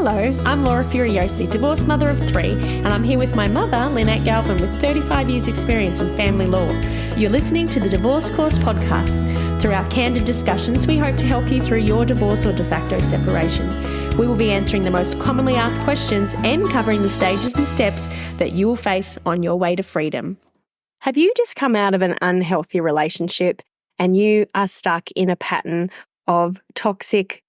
Hello, I'm Laura Furiosi, divorced mother of 3, and I'm here with my mother, Lynette Galvin, with 35 years' experience in family law. You're listening to the Divorce Course podcast. Through our candid discussions, we hope to help you through your divorce or de facto separation. We will be answering the most commonly asked questions and covering the stages and steps that you will face on your way to freedom. Have you just come out of an unhealthy relationship and you are stuck in a pattern of toxic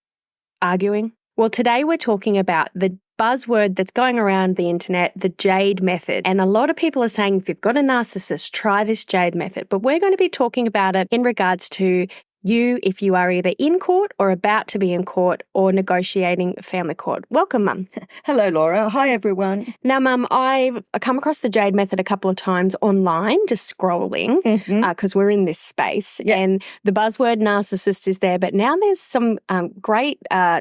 arguing? Well, today we're talking about the buzzword that's going around the internet, the JADE Method. And a lot of people are saying, if you've got a narcissist, try this JADE Method. But we're going to be talking about it in regards to you if you are either in court or about to be in court or negotiating family court. Welcome, Mum. Hello, Laura. Hi, everyone. Now, Mum, I've come across the JADE Method a couple of times online, just scrolling, because we're in this space. Yeah. And the buzzword narcissist is there. But now there's some great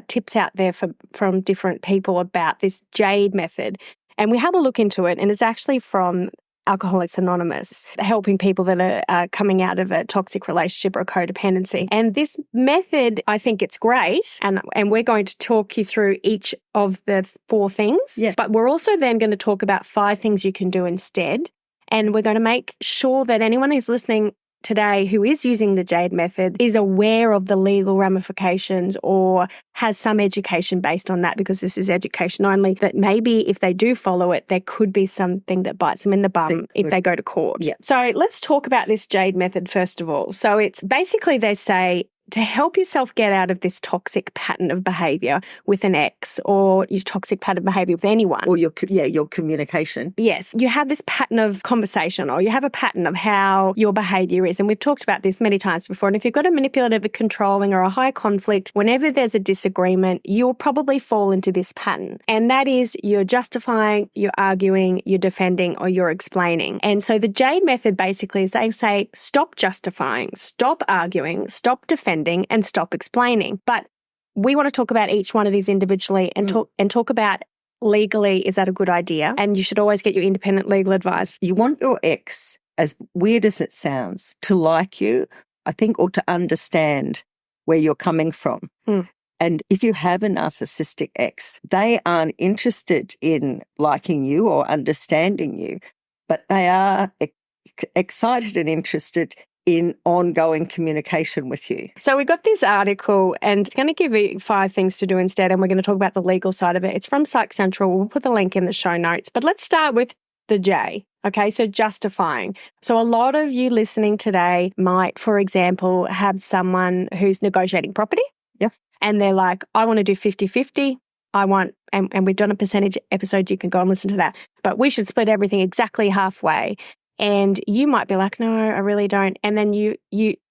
tips out there from different people about this JADE Method. And we had a look into it, and it's actually from Alcoholics Anonymous, helping people that are coming out of a toxic relationship or a codependency. And this method, I think it's great. And we're going to talk you through each of the 4 things. Yeah. But we're also then going to talk about 5 things you can do instead. And we're going to make sure that anyone who's listening today who is using the JADE Method is aware of the legal ramifications or has some education based on that, because this is education only, that maybe if they do follow it, there could be something that bites them in the bum if they go to court. Yeah. So let's talk about this JADE Method first of all. So it's basically, they say, to help yourself get out of this toxic pattern of behaviour with an ex or your toxic pattern of behaviour with anyone. Or your communication. Yes, you have this pattern of conversation or you have a pattern of how your behaviour is. And we've talked about this many times before. And if you've got a manipulative, a controlling or a high conflict, whenever there's a disagreement, you'll probably fall into this pattern. And that is you're justifying, you're arguing, you're defending or you're explaining. And so the JADE Method basically is they say stop justifying, stop arguing, stop defending and stop explaining. But we want to talk about each one of these individually and talk about legally, is that a good idea? And you should always get your independent legal advice. You want your ex, as weird as it sounds, to like you, I think, or to understand where you're coming from. And if you have a narcissistic ex, they aren't interested in liking you or understanding you, but they are excited and interested in ongoing communication with you. So we got this article and it's going to give you 5 things to do instead, and we're going to talk about the legal side of it. It's from Psych Central. We'll put the link in the show notes. But let's start with the J. Okay, so justifying. So a lot of you listening today might, for example, have someone who's negotiating property. Yeah. And they're like, I want to do 50-50. I want, and we've done a percentage episode, you can go and listen to that. But we should split everything exactly halfway. And you might be like, no, I really don't. And then you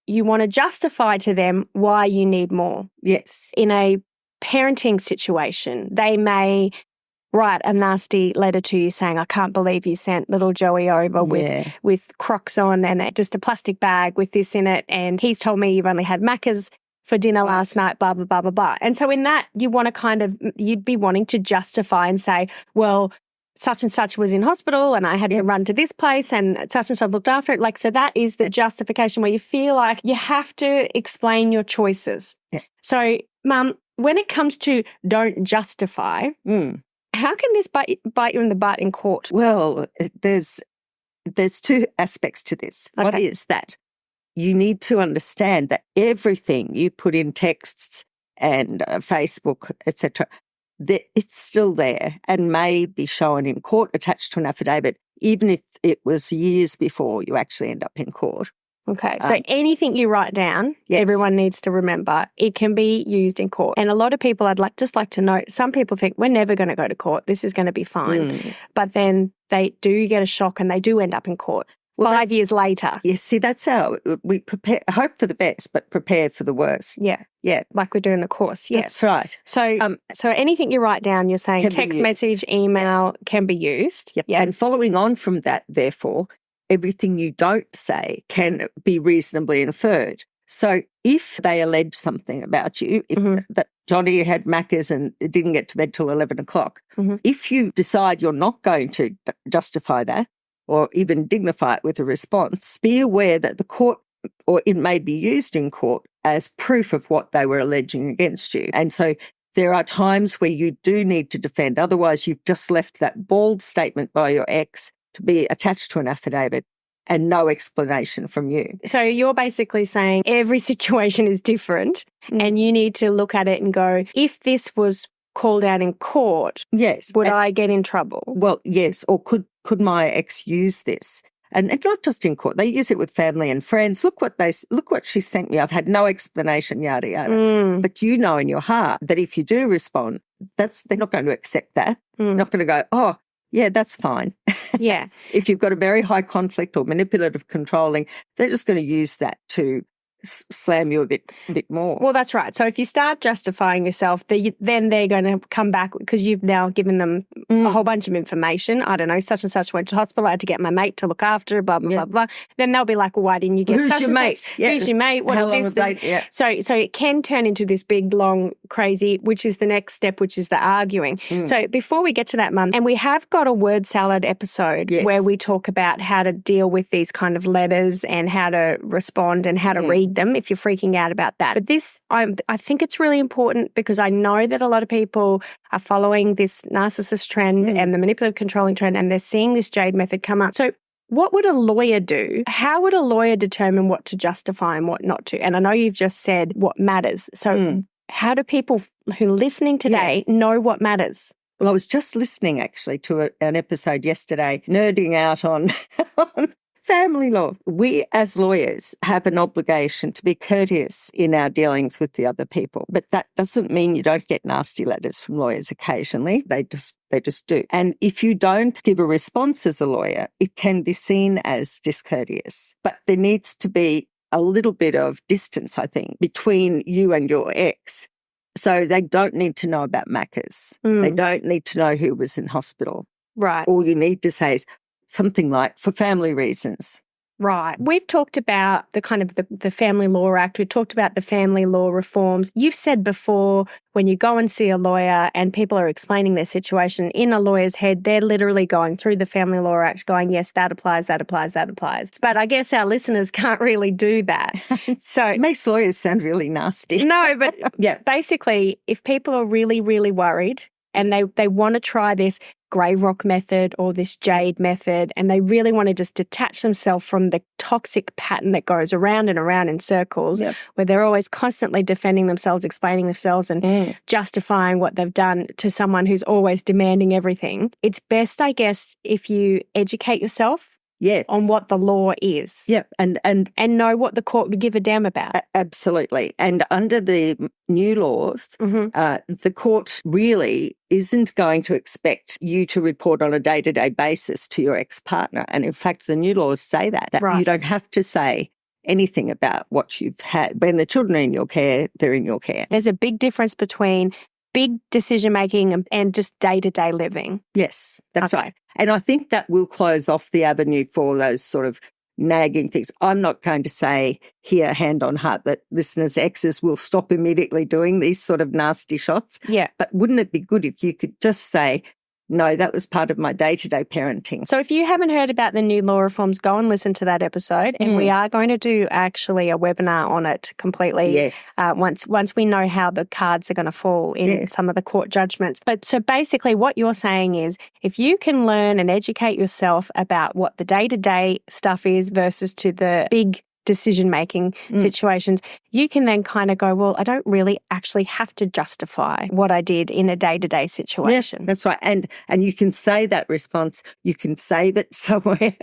want to justify to them why you need more. Yes. In a parenting situation, they may write a nasty letter to you saying, I can't believe you sent little Joey over with Crocs on and just a plastic bag with this in it. And he's told me you've only had Macca's for dinner last night, blah, blah, blah, blah, blah. And so in that, you want to you'd be wanting to justify and say, well, such and such was in hospital and I had to run to this place and such looked after it. Like, so that is the justification where you feel like you have to explain your choices. Yeah. So, Mum, when it comes to don't justify, how can this bite you in the butt in court? Well, there's 2 aspects to this. Okay. One is that you need to understand that everything you put in texts and Facebook, etc., it's still there and may be shown in court, attached to an affidavit, even if it was years before you actually end up in court. Okay, so anything you write down, everyone needs to remember, it can be used in court. And a lot of people, I'd like to note, some people think we're never going to go to court, this is going to be fine. But then they do get a shock and they do end up in court. Well, 5 years later. Yes, see, that's how we prepare, hope for the best, but prepare for the worst. Yeah. Yeah. Like we're doing the course. Yeah. That's right. So so anything you write down, you're saying text message, email can be used. Yep. Yeah. And following on from that, therefore, everything you don't say can be reasonably inferred. So if they allege something about you, that Johnny had Macca's and didn't get to bed till 11 o'clock, if you decide you're not going to justify that, or even dignify it with a response, be aware that the court, or it may be used in court as proof of what they were alleging against you. And so there are times where you do need to defend. Otherwise, you've just left that bald statement by your ex to be attached to an affidavit and no explanation from you. So you're basically saying every situation is different and you need to look at it and go, if this was called out in court, yes, would I get in trouble? Well, yes. Or could my ex use this? And not just in court, they use it with family and friends. Look what she sent me. I've had no explanation, yada, yada. But you know in your heart that if you do respond, they're not going to accept that. They're not going to go, oh, yeah, that's fine. Yeah. If you've got a very high conflict or manipulative controlling, they're just going to use that to slam you a bit more. Well, that's right. So if you start justifying yourself, then they're going to come back because you've now given them a whole bunch of information. I don't know, such and such went to hospital. I had to get my mate to look after, blah, blah, blah, blah. Then they'll be like, well, why didn't you get Who's such your and mate? such? Yeah. Who's your mate? What How long this, have they? Yeah. So it can turn into this big, long, crazy, which is the next step, which is the arguing. So before we get to that, Mum, and we have got a word salad episode where we talk about how to deal with these kind of letters and how to respond and how to read them if you're freaking out about that. But this, I think it's really important because I know that a lot of people are following this narcissist trend and the manipulative controlling trend, and they're seeing this JADE method come up. So what would a lawyer do? How would a lawyer determine what to justify and what not to? And I know you've just said what matters. So how do people who are listening today know what matters? Well, I was just listening actually to an episode yesterday, nerding out on family law. We as lawyers have an obligation to be courteous in our dealings with the other people. But that doesn't mean you don't get nasty letters from lawyers occasionally. They just do. And if you don't give a response as a lawyer, it can be seen as discourteous. But there needs to be a little bit of distance, I think, between you and your ex. So they don't need to know about Macca's. They don't need to know who was in hospital. Right. All you need to say is something like, for family reasons. Right. We've talked about the kind of the Family Law Act. We've talked about the family law reforms. You've said before when you go and see a lawyer and people are explaining their situation, in a lawyer's head, they're literally going through the Family Law Act going, yes, that applies, that applies, that applies. But I guess our listeners can't really do that. So it makes lawyers sound really nasty. No, but basically, if people are really, really worried and they want to try this Grey Rock method or this JADE method, and they really want to just detach themselves from the toxic pattern that goes around and around in circles, where they're always constantly defending themselves, explaining themselves and justifying what they've done to someone who's always demanding everything. It's best, I guess, if you educate yourself on what the law is. And know what the court would give a damn about. Absolutely. And under the new laws, the court really isn't going to expect you to report on a day-to-day basis to your ex-partner. And in fact, the new laws say that you don't have to say anything about what you've had. When the children are in your care, they're in your care. There's a big difference between big decision-making and just day-to-day living. Yes, that's right. And I think that will close off the avenue for those sort of nagging things. I'm not going to say here, hand on heart, that listeners' exes will stop immediately doing these sort of nasty shots. Yeah. But wouldn't it be good if you could just say, no, that was part of my day-to-day parenting. So if you haven't heard about the new law reforms, go and listen to that episode. And we are going to do actually a webinar on it completely once we know how the cards are going to fall in some of the court judgments. But so basically what you're saying is if you can learn and educate yourself about what the day-to-day stuff is versus to the big decision-making situations, you can then kind of go, well, I don't really actually have to justify what I did in a day-to-day situation. Yeah, that's right. And you can say that response, you can save it somewhere.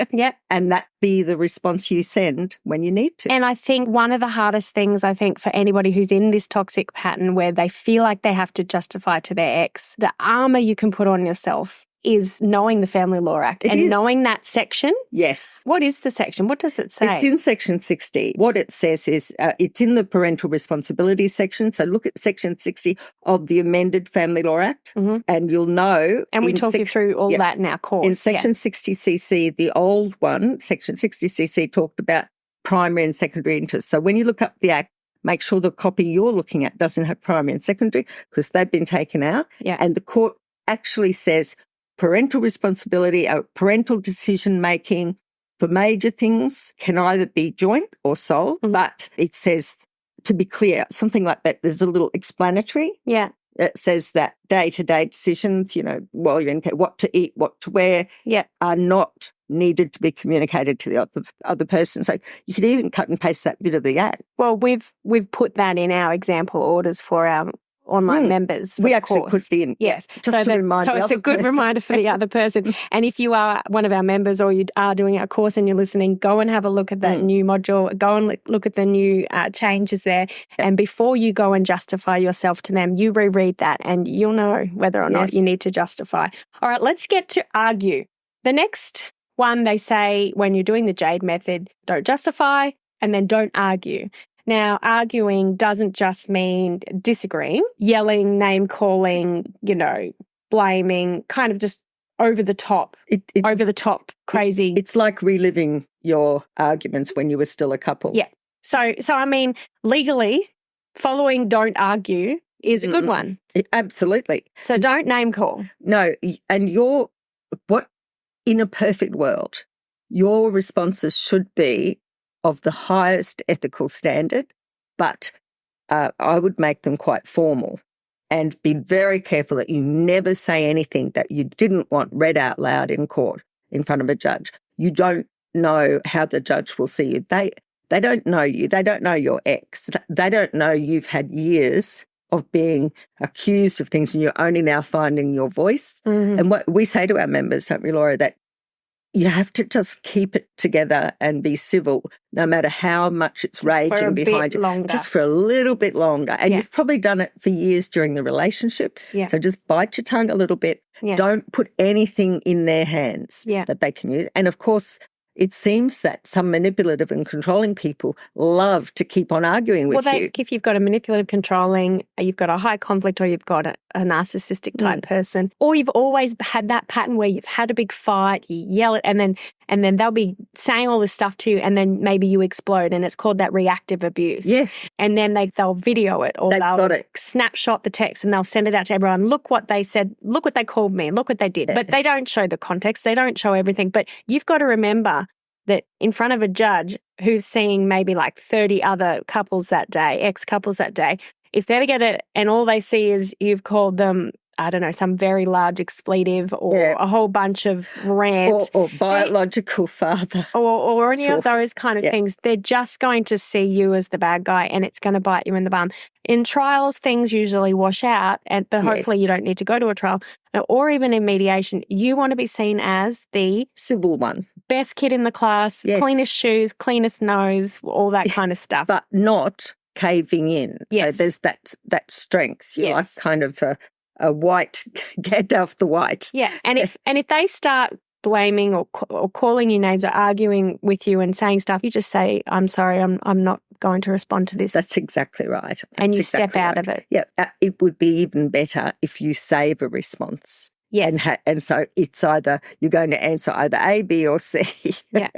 And that be the response you send when you need to. And I think one of the hardest things, I think, for anybody who's in this toxic pattern where they feel like they have to justify to their ex, the armor you can put on yourself is knowing the Family Law Act knowing that section. Yes. What is the section? What does it say? It's in Section 60. What it says is it's in the parental responsibility section. So look at Section 60 of the amended Family Law Act and you'll know. And we talk you through all that in our course. In Section 60cc, the old one, Section 60cc talked about primary and secondary interests. So when you look up the Act, make sure the copy you're looking at doesn't have primary and secondary because they've been taken out. And the court actually says parental responsibility, parental decision-making for major things can either be joint or sole, but it says, to be clear, something like that, there's a little explanatory. it says that day-to-day decisions, while you're in care, what to eat, what to wear, are not needed to be communicated to the other person. So you could even cut and paste that bit of the act. Well, we've put that in our example orders for our online members. We actually put it in. Yes. Just to remind the other person. So it's a good reminder for the other person. And if you are one of our members or you are doing our course and you're listening, go and have a look at that new module. Go and look at the new changes there. And before you go and justify yourself to them, you reread that and you'll know whether or not you need to justify. All right, let's get to argue. The next one, they say when you're doing the JADE method, don't justify and then don't argue. Now, arguing doesn't just mean disagreeing, yelling, name-calling, blaming, kind of just over the top, crazy. It's like reliving your arguments when you were still a couple. Yeah. So I mean, legally, following don't argue is a good one. Absolutely. So don't name-call. No, and in a perfect world, your responses should be of the highest ethical standard, but I would make them quite formal and be very careful that you never say anything that you didn't want read out loud in court in front of a judge. You don't know how the judge will see you. They don't know you. They don't know your ex. They don't know you've had years of being accused of things and you're only now finding your voice. Mm-hmm. And what we say to our members, don't we, Laura, that you have to just keep it together and be civil, no matter how much it's raging behind you. Longer. Just for a little bit longer. And you've probably done it for years during the relationship. Yeah. So just bite your tongue a little bit. Yeah. Don't put anything in their hands that they can use. And of course, it seems that some manipulative and controlling people love to keep on arguing with you. If you've got a manipulative, controlling, you've got a high conflict, or you've got a narcissistic type person, or you've always had that pattern where you've had a big fight, you yell it, and then they'll be saying all this stuff to you, and then maybe you explode, and it's called that reactive abuse. Yes. And then they'll video it, or they'll snapshot the text, and they'll send it out to everyone. Look what they said. Look what they called me. Look what they did. But they don't show the context. They don't show everything. But you've got to remember that in front of a judge who's seeing maybe like 30 other couples that day, ex-couples that day, if they get it and all they see is you've called them, I don't know, some very large expletive or a whole bunch of rant. Or biological father. Or any of those kind of things, they're just going to see you as the bad guy and it's going to bite you in the bum. In trials, things usually wash out, but hopefully you don't need to go to a trial. Or even in mediation, you want to be seen as the civil one. Best kid in the class, cleanest shoes, cleanest nose, all that kind of stuff. But not caving in. Yes. So there's that strength. You're like kind of a white, get off the white. Yeah, and if they start blaming or calling you names or arguing with you and saying stuff, you just say, "I'm sorry, I'm not going to respond to this." That's exactly right. And you step out of it. Yeah, it would be even better if you save a response. Yes. And so it's either you're going to answer either A, B, or C. Yeah.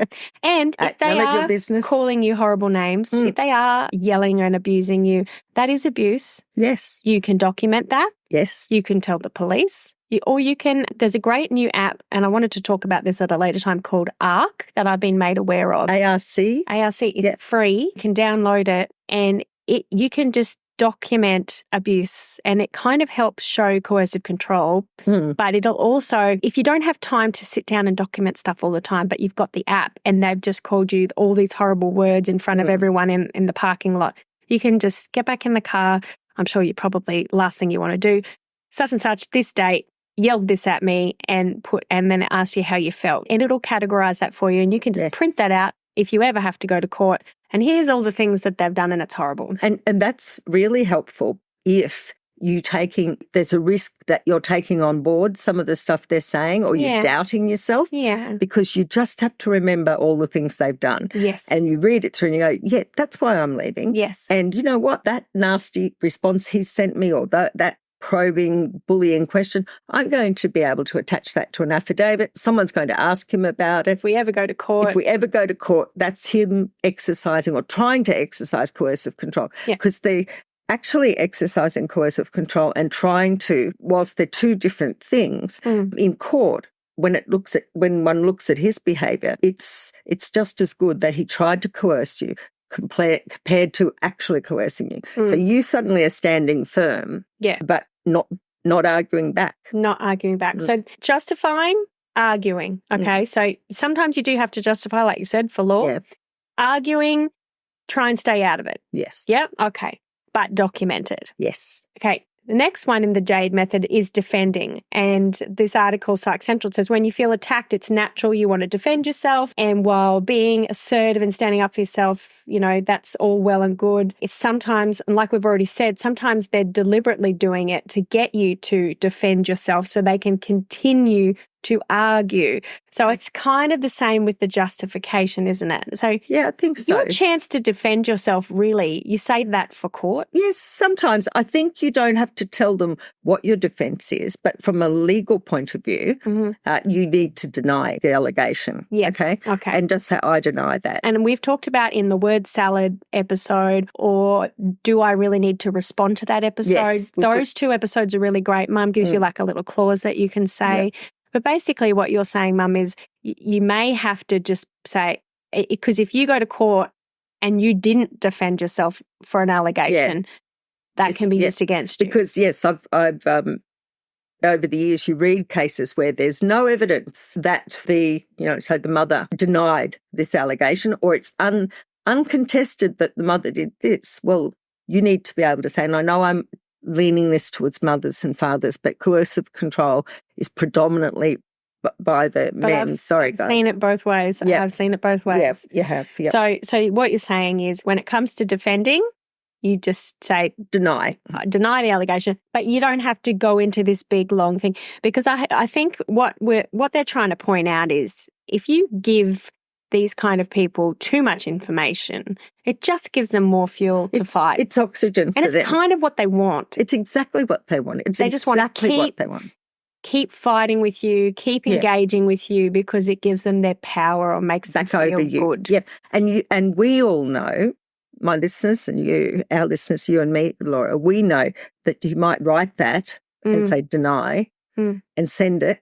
And if they are calling you horrible names, if they are yelling and abusing you, that is abuse. Yes. You can document that. Yes. You can tell the police. There's a great new app, and I wanted to talk about this at a later time, called ARC, that I've been made aware of. ARC? ARC. It's free. You can download it, and you can just document abuse, and it kind of helps show coercive control. But it'll also, if you don't have time to sit down and document stuff all the time, but you've got the app and they've just called you all these horrible words in front of everyone in the parking lot, you can just get back in the car. I'm sure you probably, last thing you want to do, such and such, this date, yelled this at me, and then it asks you how you felt. And it'll categorize that for you, and you can just print that out if you ever have to go to court. And here's all the things that they've done, and it's horrible. And that's really helpful if there's a risk that you're taking on board some of the stuff they're saying, or you're doubting yourself. Yeah. Because you just have to remember all the things they've done. Yes. And you read it through and you go, yeah, that's why I'm leaving. Yes. And you know what? That nasty response he sent me, or that probing, bullying question, I'm going to be able to attach that to an affidavit. Someone's going to ask him about it. If we ever go to court, that's him exercising or trying to exercise coercive control. Because they actually exercising coercive control and trying to, whilst they're two different things, in court, when one looks at his behaviour, it's just as good that he tried to coerce you compared to actually coercing you. So you suddenly are standing firm. Yeah. But not arguing back. Not arguing back. So justifying, arguing. Okay. So sometimes you do have to justify, like you said, for law. Yeah. Arguing, try and stay out of it. Yes. Yep. Okay. But document it. Yes. Okay. The next one in the JADE method is defending. And this article, Psych Central, says when you feel attacked, it's natural you want to defend yourself. And while being assertive and standing up for yourself, that's all well and good. It's sometimes, and like we've already said, sometimes they're deliberately doing it to get you to defend yourself so they can continue to argue. So it's kind of the same with the justification, isn't it? So yeah, I think so. Your chance to defend yourself, really, you save that for court? Yes, sometimes. I think you don't have to tell them what your defence is, but from a legal point of view, you need to deny the allegation. Yeah. Okay? And just say, I deny that. And we've talked about in the word salad episode, or do I really need to respond to that episode? Yes, those two episodes are really great. Mum gives you like a little clause that you can say. Yeah. But basically what you're saying, Mum, is you may have to just say, because if you go to court and you didn't defend yourself for an allegation, that can be used against you. Because, yes, I've over the years, you read cases where there's no evidence that the mother denied this allegation, or it's uncontested that the mother did this. Well, you need to be able to say, and I know I'm leaning this towards mothers and fathers, but coercive control is predominantly by the men. I've seen it both ways. Yep. I've seen it both ways. Yeah, you have. Yep. So what you're saying is when it comes to defending, you just say deny the allegation, but you don't have to go into this big long thing, because I think what they're trying to point out is if you give these kind of people too much information, it just gives them more fuel to fight. It's oxygen for them. And it's kind of what they want. It's exactly what they want. They just want to keep fighting with you, keep engaging with you, because it gives them their power or makes them feel good. Yep. And we all know, my listeners and you, our listeners, you and me, Laura, we know that you might write that and say deny and send it,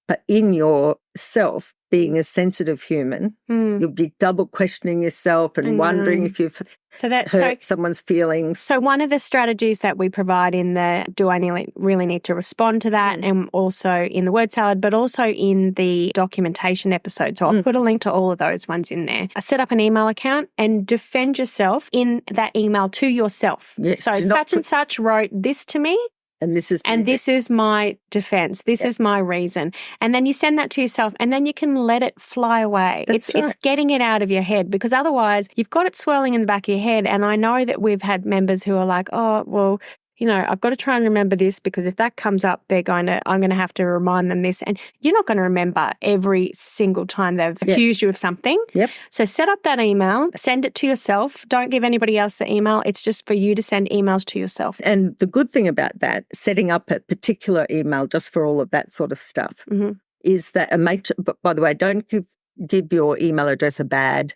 but in yourself, being a sensitive human, you'll be double questioning yourself and wondering if you've hurt someone's feelings. So one of the strategies that we provide in the do I really need to respond to that, and also in the word salad, but also in the documentation episode. So I'll put a link to all of those ones in there. Set up an email account and defend yourself in that email to yourself. Yes, so such and such wrote this to me. And this is my defense. This is my reason. And then you send that to yourself, and then you can let it fly away. It's getting it out of your head, because otherwise you've got it swirling in the back of your head. And I know that we've had members who are like, oh, well, I've got to try and remember this, because if that comes up, I'm going to have to remind them this. And you're not going to remember every single time they've accused you of something. Yep. So set up that email, send it to yourself. Don't give anybody else the email. It's just for you to send emails to yourself. And the good thing about that, setting up a particular email just for all of that sort of stuff, is that, but by the way, don't give your email address a bad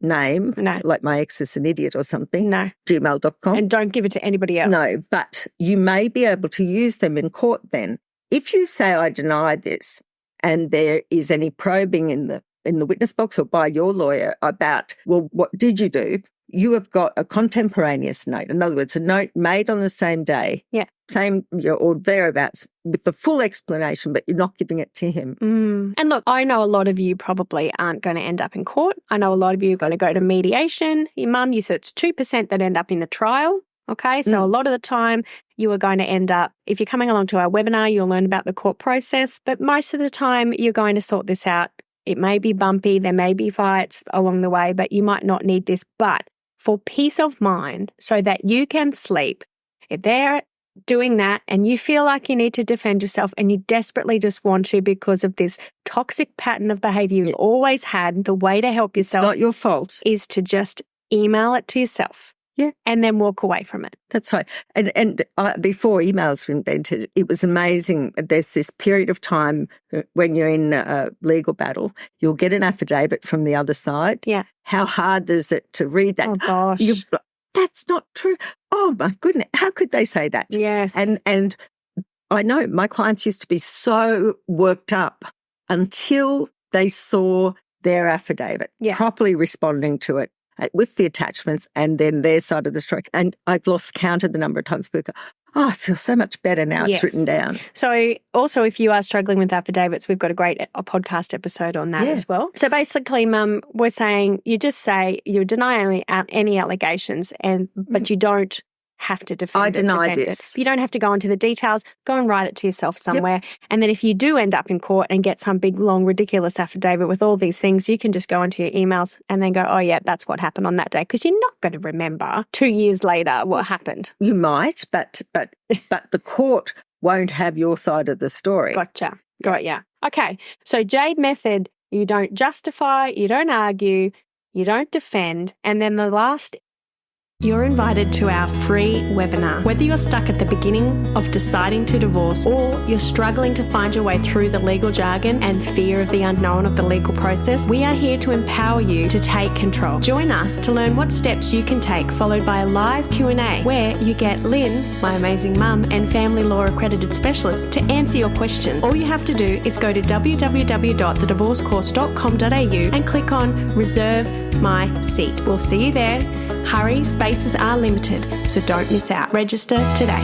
name, like my ex is an idiot or something, gmail.com. And don't give it to anybody else. No, but you may be able to use them in court then. If you say, I deny this, and there is any probing in the witness box or by your lawyer about, well, what did you do? You have got a contemporaneous note. In other words, a note made on the same day. Yeah. Same or thereabouts with the full explanation, but you're not giving it to him. And look, I know a lot of you probably aren't going to end up in court. I know a lot of you are going to go to mediation. Your mum, you said it's 2% that end up in a trial. Okay, so a lot of the time you are going to end up, if you're coming along to our webinar, you'll learn about the court process, but most of the time you're going to sort this out. It may be bumpy, there may be fights along the way, but you might not need this. But for peace of mind, so that you can sleep, if they're doing that and you feel like you need to defend yourself and you desperately just want to because of this toxic pattern of behavior you've always had, the way to help yourself, it's not your fault, is to just email it to yourself. Yeah. And then walk away from it. That's right. And before emails were invented, it was amazing. There's this period of time when you're in a legal battle, you'll get an affidavit from the other side. Yeah. How hard is it to read that? Oh, gosh. That's not true. Oh, my goodness. How could they say that? Yes. And I know my clients used to be so worked up until they saw their affidavit properly responding to it with the attachments and then their side of the story. And I've lost count of the number of times people go, Oh, I feel so much better now it's written down. So also if you are struggling with affidavits, we've got a great podcast episode on that as well. So basically, Mum, we're saying you just say you deny any allegations, but you don't have to defend I deny this. You don't have to go into the details. Go and write it to yourself somewhere. And then if you do end up in court and get some big, long, ridiculous affidavit with all these things, you can just go into your emails and then go, oh, yeah, that's what happened on that day. Because you're not going to remember 2 years later what happened. You might, but the court won't have your side of the story. Gotcha. Got ya. Okay. So JADE Method, you don't justify, you don't argue, you don't defend. And then the last, you're invited to our free webinar. Whether you're stuck at the beginning of deciding to divorce or you're struggling to find your way through the legal jargon and fear of the unknown of the legal process, we are here to empower you to take control. Join us to learn what steps you can take, followed by a live Q&A where you get Lynn, my amazing mum, and family law accredited specialist to answer your questions. All you have to do is go to www.thedivorcecourse.com.au and click on Reserve My Seat. We'll see you there. Hurry, spaces are limited, so don't miss out. Register today.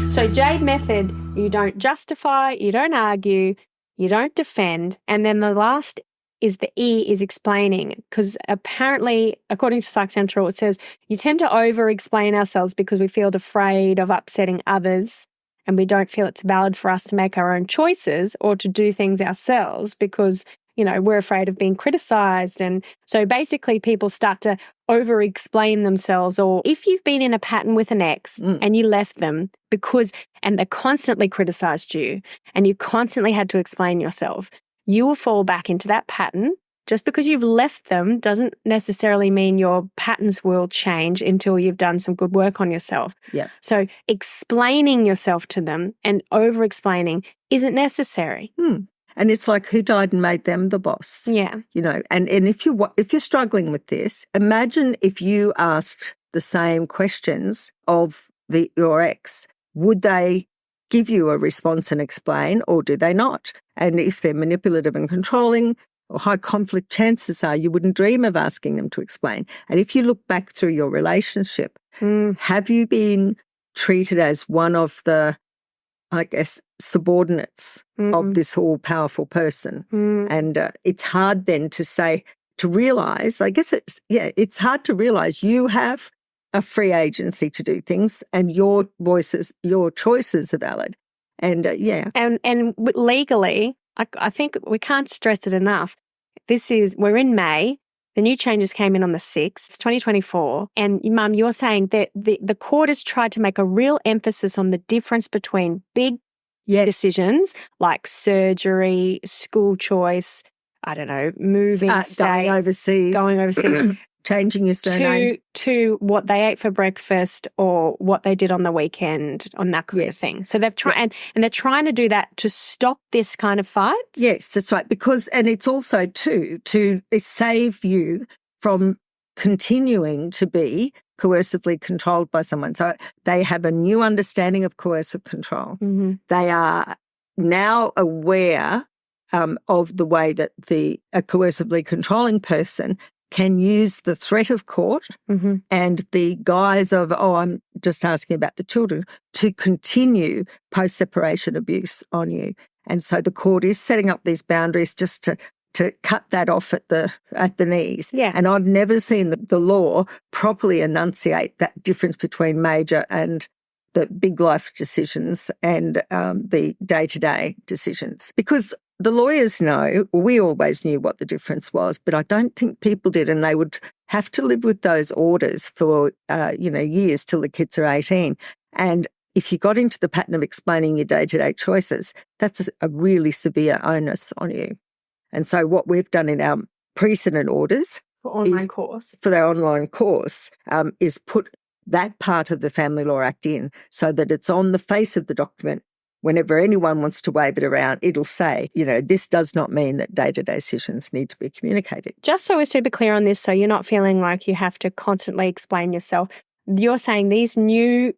So JADE Method, you don't justify, you don't argue, you don't defend, and then the last is the E is explaining, because apparently, according to Psych Central, it says you tend to over-explain ourselves because we feel afraid of upsetting others and we don't feel it's valid for us to make our own choices or to do things ourselves because we're afraid of being criticized. And so basically people start to over-explain themselves. Or if you've been in a pattern with an ex and you left them and they constantly criticized you and you constantly had to explain yourself, you will fall back into that pattern. Just because you've left them doesn't necessarily mean your patterns will change until you've done some good work on yourself. Yeah. So explaining yourself to them and over-explaining isn't necessary. And it's like, who died and made them the boss? Yeah. And if you're struggling with this, imagine if you asked the same questions of your ex, would they give you a response and explain, or do they not? And if they're manipulative and controlling or high conflict, chances are you wouldn't dream of asking them to explain. And if you look back through your relationship, have you been treated as one of the, I guess, subordinates of this all-powerful person? And it's hard then to realize, I guess it's hard to realize you have a free agency to do things and your choices are valid. And And legally, I think we can't stress it enough. We're in May. The new changes came in on the 6th, it's 2024. And Mum, you're saying that the court has tried to make a real emphasis on the difference between big decisions like surgery, school choice, moving going overseas, changing your surname, to what they ate for breakfast or what they did on the weekend, on that kind of thing. So they've tried, and they're trying to do that to stop this kind of fight. Yes, that's right. And it's also to save you from continuing to be coercively controlled by someone. So they have a new understanding of coercive control. They are now aware of the way that a coercively controlling person can use the threat of court and the guise of, I'm just asking about the children, to continue post-separation abuse on you. And so the court is setting up these boundaries just to cut that off at the knees. Yeah. And I've never seen the law properly enunciate that difference between major and the big life decisions and the day-to-day decisions. Because the lawyers know, we always knew what the difference was, but I don't think people did, and they would have to live with those orders for, years till the kids are 18. And if you got into the pattern of explaining your day-to-day choices, that's a really severe onus on you. And so what we've done in our precedent orders for their online course is put that part of the Family Law Act in so that it's on the face of the document. Whenever anyone wants to wave it around, it'll say, this does not mean that day-to-day decisions need to be communicated. Just so we're super clear on this, so you're not feeling like you have to constantly explain yourself, you're saying this new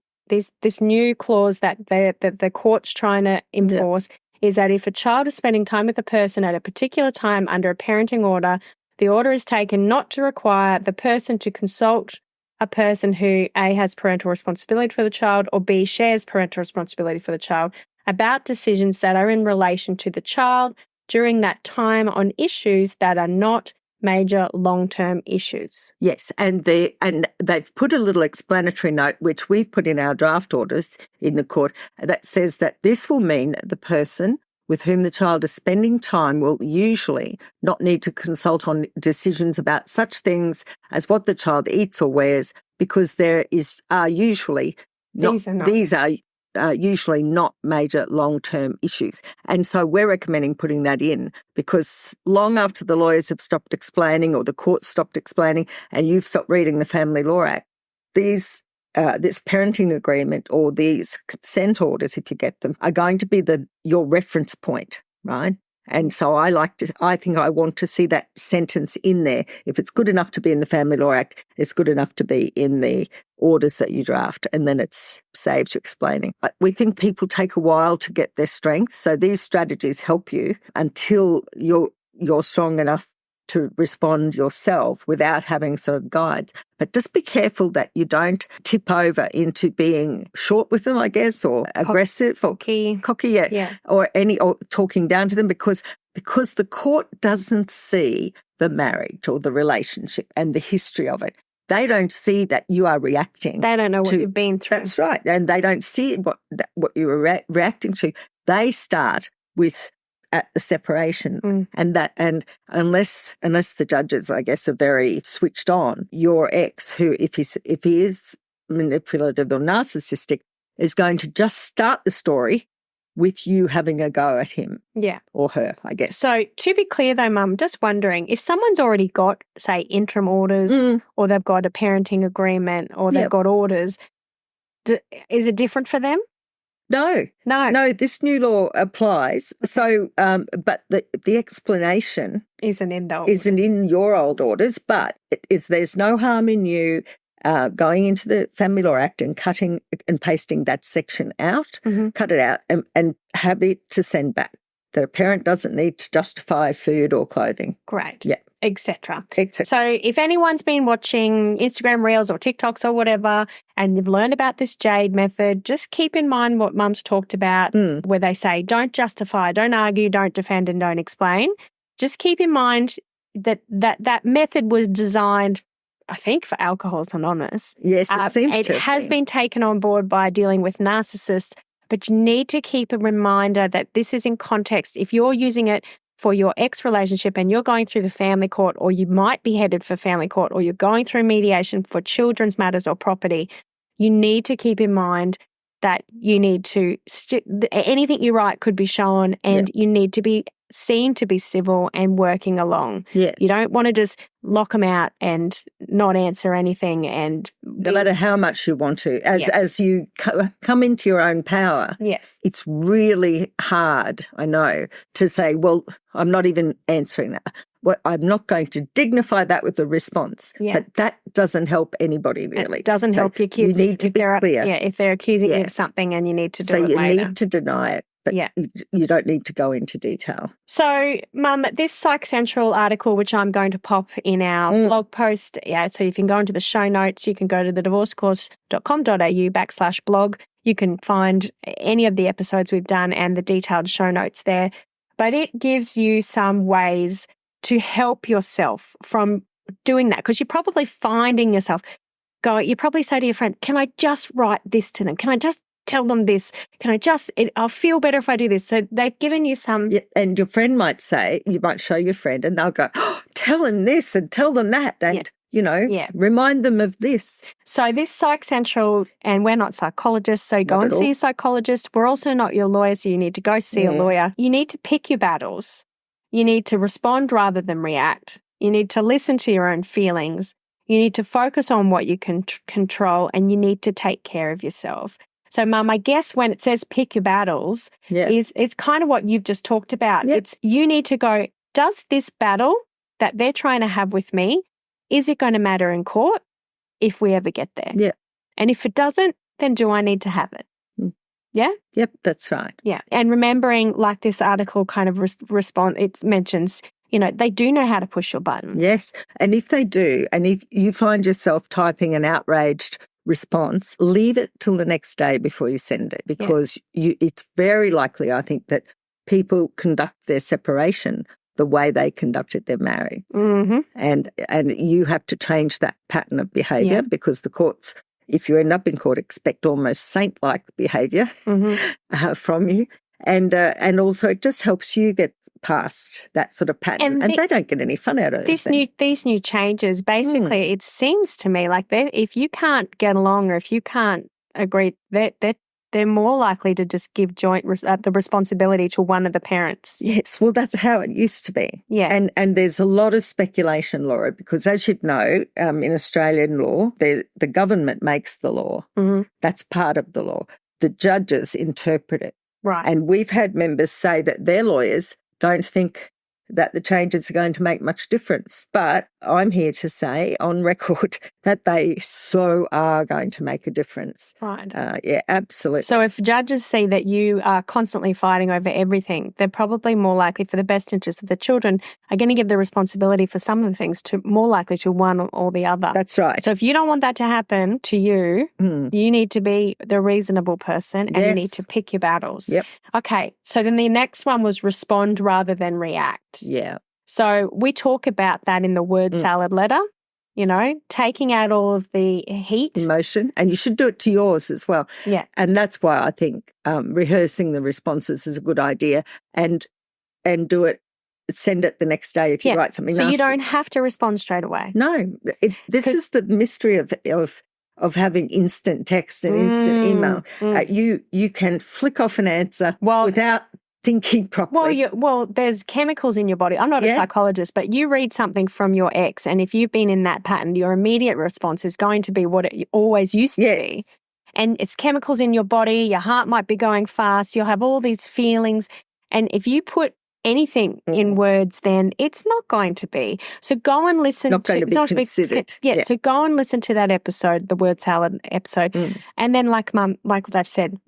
clause that the court's trying to enforce is that if a child is spending time with a person at a particular time under a parenting order, the order is taken not to require the person to consult a person who A, has parental responsibility for the child, or B, shares parental responsibility for the child about decisions that are in relation to the child during that time on issues that are not major long-term issues. Yes, and they've put a little explanatory note, which we've put in our draft orders in the court, that says that this will mean that the person with whom the child is spending time will usually not need to consult on decisions about such things as what the child eats or wears, because these are usually not major long-term issues. And so we're recommending putting that in, because long after the lawyers have stopped explaining or the court stopped explaining and you've stopped reading the Family Law Act, this parenting agreement or these consent orders, if you get them, are going to be your reference point, right? And so I think I want to see that sentence in there. If it's good enough to be in the Family Law Act, it's good enough to be in the orders that you draft, and then it saves you explaining. But we think people take a while to get their strength, so these strategies help you until you're strong enough to respond yourself without having sort of guides. But just be careful that you don't tip over into being short with them, I guess, or aggressive or cocky, yeah. or talking down to them, because the court doesn't see the marriage or the relationship and the history of it. They don't see that you are reacting. They don't know what you've been through. That's right. And they don't see what you were reacting to. They start with at the separation, and unless the judges, I guess, are very switched on, your ex, who if he is manipulative or narcissistic, is going to just start the story with you having a go at him, or her, I guess. So to be clear though, Mum, just wondering, if someone's already got, say, interim orders, or they've got a parenting agreement, or they've got orders, is it different for them? No, this new law applies. So, but the explanation isn't in your old orders, but there's no harm in you going into the Family Law Act and cutting and pasting that section out, cut it out, and have it to send back. That a parent doesn't need to justify food or clothing. Great. Yeah. Etc. So if anyone's been watching Instagram Reels or TikToks or whatever, and you've learned about this JADE method, just keep in mind what Mum's talked about, where they say don't justify, don't argue, don't defend, and don't explain. Just keep in mind that method was designed, I think, for Alcoholics Anonymous. Yes, it seems to. It has been taken on board by dealing with narcissists, but you need to keep a reminder that this is in context. If you're using it for your ex relationship and you're going through the family court, or you might be headed for family court, or you're going through mediation for children's matters or property, you need to keep in mind that you need to anything you write could be shown, and you need to be seen to be civil and working along. Yeah. You don't want to just lock them out and not answer anything. And no matter how much you want to, as you come into your own power, it's really hard, I know, to say, well, I'm not even answering that. Well, I'm not going to dignify that with a response. Yeah. But that doesn't help anybody, really. It doesn't help your kids. You need to be clear. If they're accusing you of something and you need to do it later. So you need to deny it. But you don't need to go into detail. So, Mum, this Psych Central article, which I'm going to pop in our blog post, so you can go into the show notes, you can go to thedivorcecourse.com.au/blog. You can find any of the episodes we've done and the detailed show notes there. But it gives you some ways to help yourself from doing that, because you're probably finding yourself going, you probably say to your friend, can I just write this to them? Can I just tell them this? I'll feel better if I do this. So they've given you some. Yeah, and your friend might say, you might show your friend and they'll go, tell them this and tell them that. And, remind them of this. So this Psych Central, and we're not psychologists, so go and see a psychologist. We're also not your lawyer, so you need to go see a lawyer. You need to pick your battles. You need to respond rather than react. You need to listen to your own feelings. You need to focus on what you can control, and you need to take care of yourself. So, Mum, I guess when it says pick your battles, it's kind of what you've just talked about. It's you need to go, does this battle that they're trying to have with me, is it going to matter in court if we ever get there? Yeah. And if it doesn't, then do I need to have it? Yeah? Yep, that's right. Yeah. And remembering, like this article kind of it mentions, they do know how to push your button. Yes. And if they do, and if you find yourself typing an outraged response, leave it till the next day before you send it, because it's very likely, I think, that people conduct their separation the way they conducted their marriage. Mm-hmm. And you have to change that pattern of behaviour, because the courts, if you end up in court, expect almost saint-like behaviour from you. And also it just helps you get past that sort of pattern. And they don't get any fun out of it. These new changes, basically, it seems to me like if you can't get along or if you can't agree, they're more likely to just give the responsibility to one of the parents. Yes, well, that's how it used to be. Yeah. And there's a lot of speculation, Laura, because as you'd know, in Australian law, the government makes the law. Mm-hmm. That's part of the law. The judges interpret it. Right. And we've had members say that their lawyers don't think that the changes are going to make much difference. But I'm here to say on record that they so are going to make a difference. Right. Yeah, absolutely. So if judges see that you are constantly fighting over everything, they're probably more likely, for the best interest of the children, are going to give the responsibility for some of the things to more likely to one or the other. That's right. So if you don't want that to happen to you, you need to be the reasonable person and you need to pick your battles. Yep. Okay. So then the next one was respond rather than react. Yeah. So we talk about that in the word salad letter, taking out all of the heat. Emotion. And you should do it to yours as well. Yeah. And that's why I think rehearsing the responses is a good idea, and do it, send it the next day if you write something nasty. So you don't have to respond straight away. No. This is the mystery of having instant text and instant email. You can flick off an answer without thinking properly. Well, there's chemicals in your body. I'm not a psychologist, but you read something from your ex, and if you've been in that pattern, your immediate response is going to be what it always used to be. And it's chemicals in your body. Your heart might be going fast. You'll have all these feelings. And if you put anything in words, then it's not going to be. So go and listen not going to be considered. So go and listen to that episode, the word salad episode. And then like they've said,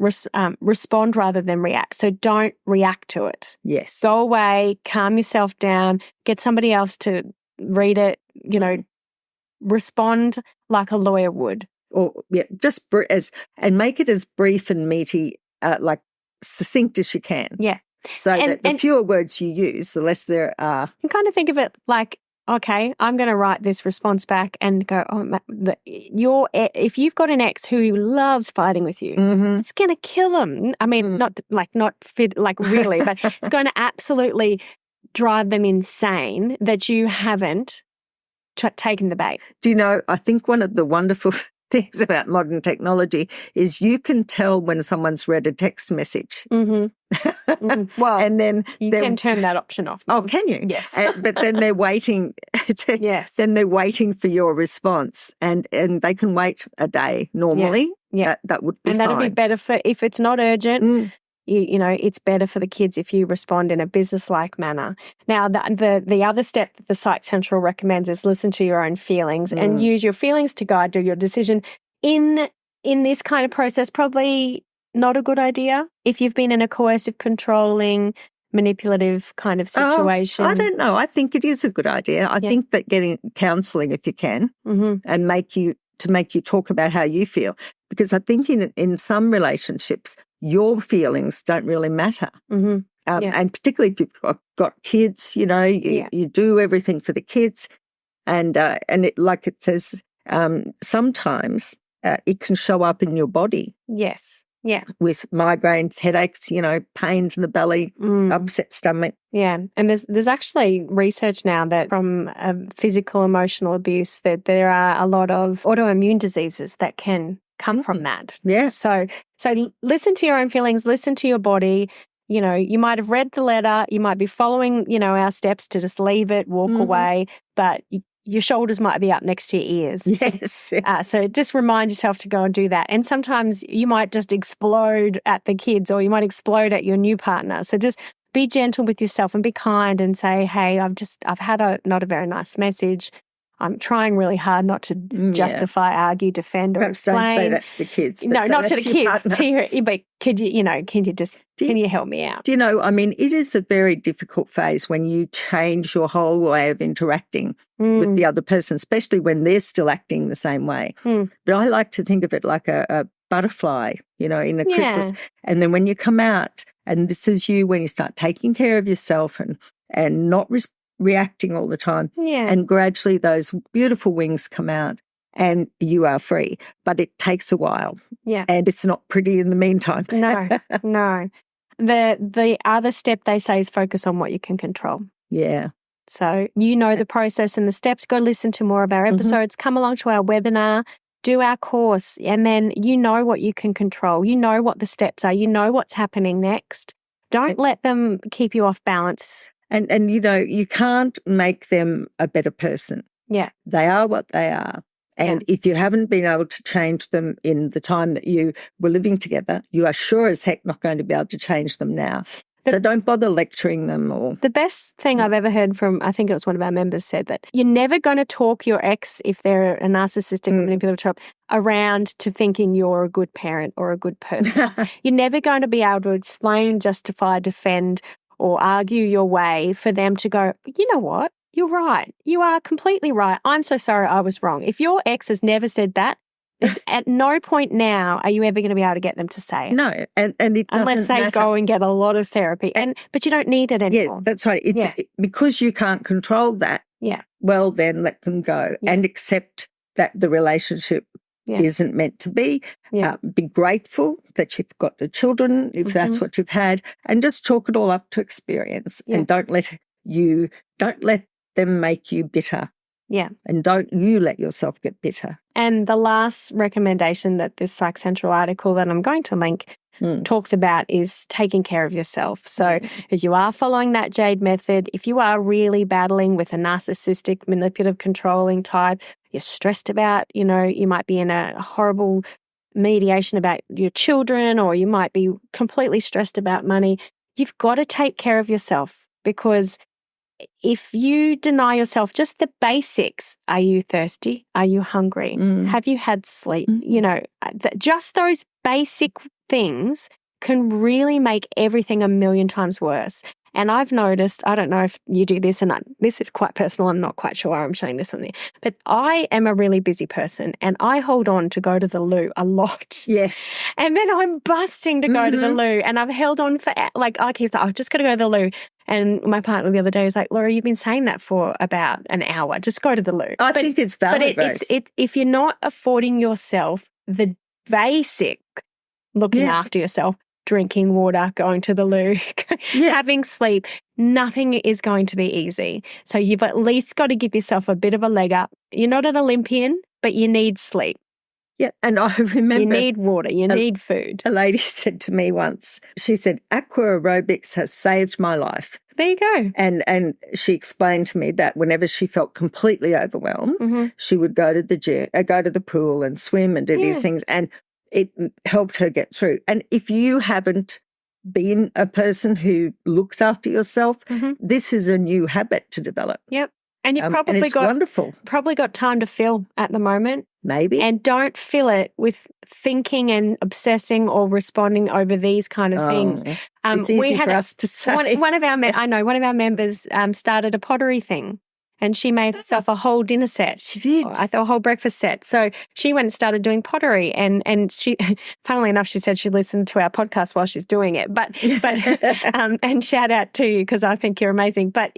respond rather than react. So don't react to it. Yes. Go away, calm yourself down, get somebody else to read it, respond like a lawyer would. Or just and make it as brief and meaty, like succinct as you can. Yeah. So that the fewer words you use, the less there are. You kind of think of it like, okay, I'm going to write this response back and go, if you've got an ex who loves fighting with you, it's going to kill him. I mean, not really, but it's going to absolutely drive them insane that you haven't taken the bait. Do you know, I think one of the wonderful things about modern technology is you can tell when someone's read a text message. Well, and then you can turn that option off. Oh, can you? Yes. But then they're waiting. Then they're waiting for your response, and they can wait a day normally. Yeah. That would be fine. And that'd be better if it's not urgent. It's better for the kids if you respond in a business-like manner. Now, the other step that the Psych Central recommends is listen to your own feelings and use your feelings to guide your decision. In this kind of process, probably not a good idea if you've been in a coercive, controlling, manipulative kind of situation. I don't know. I think it is a good idea. I think that getting counselling, if you can, and make you talk about how you feel, because I think in some relationships, your feelings don't really matter. And particularly if you've got kids, you do everything for the kids. And it, like it says, sometimes it can show up in your body. Yes. Yeah. With migraines, headaches, pains in the belly, upset stomach. Yeah. And there's actually research now that from physical, emotional abuse, that there are a lot of autoimmune diseases that can come from that. Yeah. So listen to your own feelings, listen to your body. You might have read the letter, you might be following, our steps to just leave it, walk away, but your shoulders might be up next to your ears. Yes. So just remind yourself to go and do that. And sometimes you might just explode at the kids, or you might explode at your new partner. So just be gentle with yourself and be kind and say, hey, I've had not a very nice message. I'm trying really hard not to justify, argue, defend, or Perhaps explain. don't say that to the kids. No, not to the kids. Partner. But can you help me out? Do you know, I mean, it is a very difficult phase when you change your whole way of interacting with the other person, especially when they're still acting the same way. But I like to think of it like a butterfly, in a chrysalis. And then when you come out, and this is you when you start taking care of yourself and not reacting all the time. Yeah. And gradually those beautiful wings come out and you are free. But it takes a while. Yeah. And it's not pretty in the meantime. No. The other step they say is focus on what you can control. Yeah. So the process and the steps. Go listen to more of our episodes. Come along to our webinar. Do our course. And then what you can control. You know what the steps are. You know what's happening next. Don't let them keep you off balance. And you can't make them a better person. Yeah. They are what they are. And if you haven't been able to change them in the time that you were living together, you are sure as heck not going to be able to change them now. So don't bother lecturing them or... The best thing I've ever heard from, I think it was one of our members said that you're never going to talk your ex, if they're a narcissistic manipulative, around to thinking you're a good parent or a good person. You're never going to be able to explain, justify, defend or argue your way for them to go, you know what? You're right. You are completely right. I'm so sorry I was wrong. If your ex has never said that, at no point now are you ever going to be able to get them to say it. No, and it doesn't unless they matter. go and get a lot of therapy. But you don't need it anymore. Yeah, that's right. Because you can't control that. Yeah. Well, then let them go and accept that the relationship isn't meant to be. Yeah. Be grateful that you've got the children, if that's what you've had, and just chalk it all up to experience. And don't let them make you bitter. Yeah. And don't you let yourself get bitter. And the last recommendation that this Psych Central article that I'm going to link talks about is taking care of yourself. So if you are following that JADE method, if you are really battling with a narcissistic, manipulative, controlling type, you're stressed about, you might be in a horrible mediation about your children, or you might be completely stressed about money, you've got to take care of yourself, because if you deny yourself just the basics, are you thirsty? Are you hungry? Have you had sleep? Just those basic things can really make everything a million times worse. And I've noticed, I don't know if you do this, and this is quite personal, I'm not quite sure why I'm showing this on there, but I am a really busy person and I hold on to go to the loo a lot. Yes. And then I'm busting to go to the loo, and I've held on for, I keep saying, I've just got to go to the loo. And my partner the other day was like, Laura, you've been saying that for about an hour. Just go to the loo. I think it's valid, but if you're not affording yourself the basic looking after yourself, drinking water, going to the loo, having sleep, nothing is going to be easy. So you've at least got to give yourself a bit of a leg up. You're not an Olympian, but you need sleep. Yeah, and I remember... You need water, you need food. A lady said to me once, she said, aqua aerobics has saved my life. There you go. And she explained to me that whenever she felt completely overwhelmed, she would go to the gym, go to the pool and swim and do these things, and it helped her get through. And if you haven't been a person who looks after yourself, this is a new habit to develop. Yep. And you've and it's wonderful. Probably got time to fill at the moment. Maybe. And don't fill it with thinking and obsessing or responding over these kind of things. It's easy for us to say. One of our members started a pottery thing. And she made herself a whole dinner set. She did. A whole breakfast set. So she went and started doing pottery. And she, funnily enough, she said she listened to our podcast while she's doing it. But and shout out to you, because I think you're amazing. But,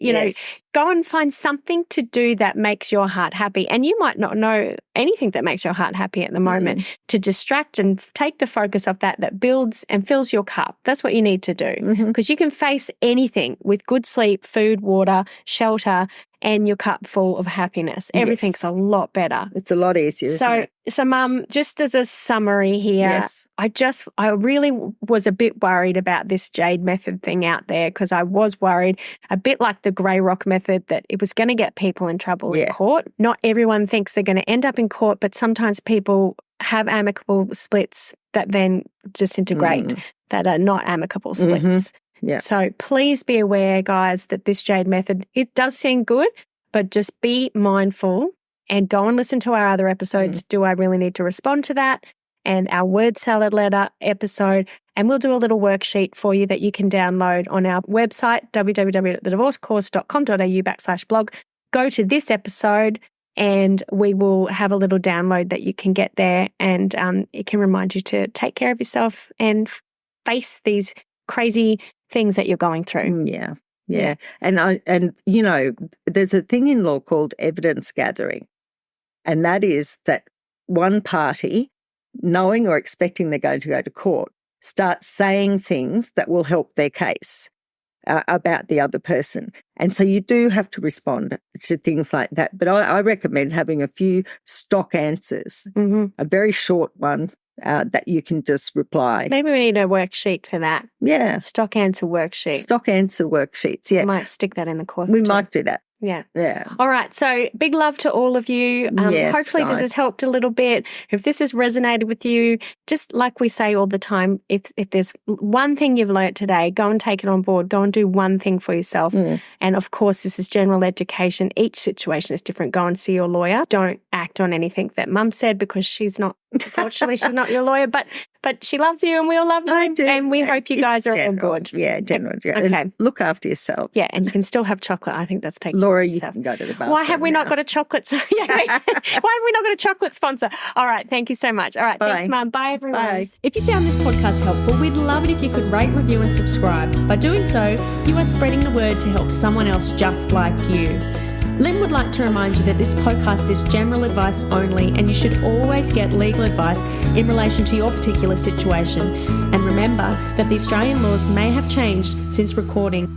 go and find something to do that makes your heart happy. And you might not know anything that makes your heart happy at the moment, to distract and take the focus off that builds and fills your cup. That's what you need to do, because you can face anything with good sleep, food, water, shelter, and your cup full of happiness. Everything's a lot better. It's a lot easier, isn't it? So, Mum, just as a summary here, I really was a bit worried about this JADE method thing out there, because I was worried, a bit like the grey rock method, that it was going to get people in trouble in court. Not everyone thinks they're going to end up in court, but sometimes people have amicable splits that then disintegrate, that are not amicable splits. Yeah. So please be aware, guys, that this JADE method, it does seem good, but just be mindful and go and listen to our other episodes. Do I really need to respond to that? And our word salad letter episode. And we'll do a little worksheet for you that you can download on our website, www.thedivorcecourse.com.au/blog. Go to this episode and we will have a little download that you can get there, and it can remind you to take care of yourself and face these crazy things that you're going through. Yeah. And you know, there's a thing in law called evidence gathering. And that is that one party, knowing or expecting they're going to go to court, starts saying things that will help their case about the other person. And so you do have to respond to things like that. But I recommend having a few stock answers, a very short one that you can just reply. Maybe we need a worksheet for that. Yeah. Stock answer worksheet. Stock answer worksheets, yeah. We might stick that in the course. We might do that. Yeah. Yeah. All right. So big love to all of you. Yes, hopefully this has helped a little bit. If this has resonated with you, just like we say all the time, if there's one thing you've learnt today, go and take it on board. Go and do one thing for yourself. And of course, this is general education. Each situation is different. Go and see your lawyer. Don't act on anything that Mum said, because she's not, unfortunately, she's not your lawyer, but she loves you and we all love you. I do. And we hope you guys are all good. Yeah, general. Okay. And look after yourself. Yeah, and you can still have chocolate. I think that's taken. Laura, you can go to the bathroom. Why have we not got a chocolate? Why have we not got a chocolate sponsor? All right. Thank you so much. All right. Bye. Thanks, Mum. Bye, everyone. Bye. If you found this podcast helpful, we'd love it if you could rate, review and subscribe. By doing so, you are spreading the word to help someone else just like you. Lynn would like to remind you that this podcast is general advice only, and you should always get legal advice in relation to your particular situation. And remember that the Australian laws may have changed since recording.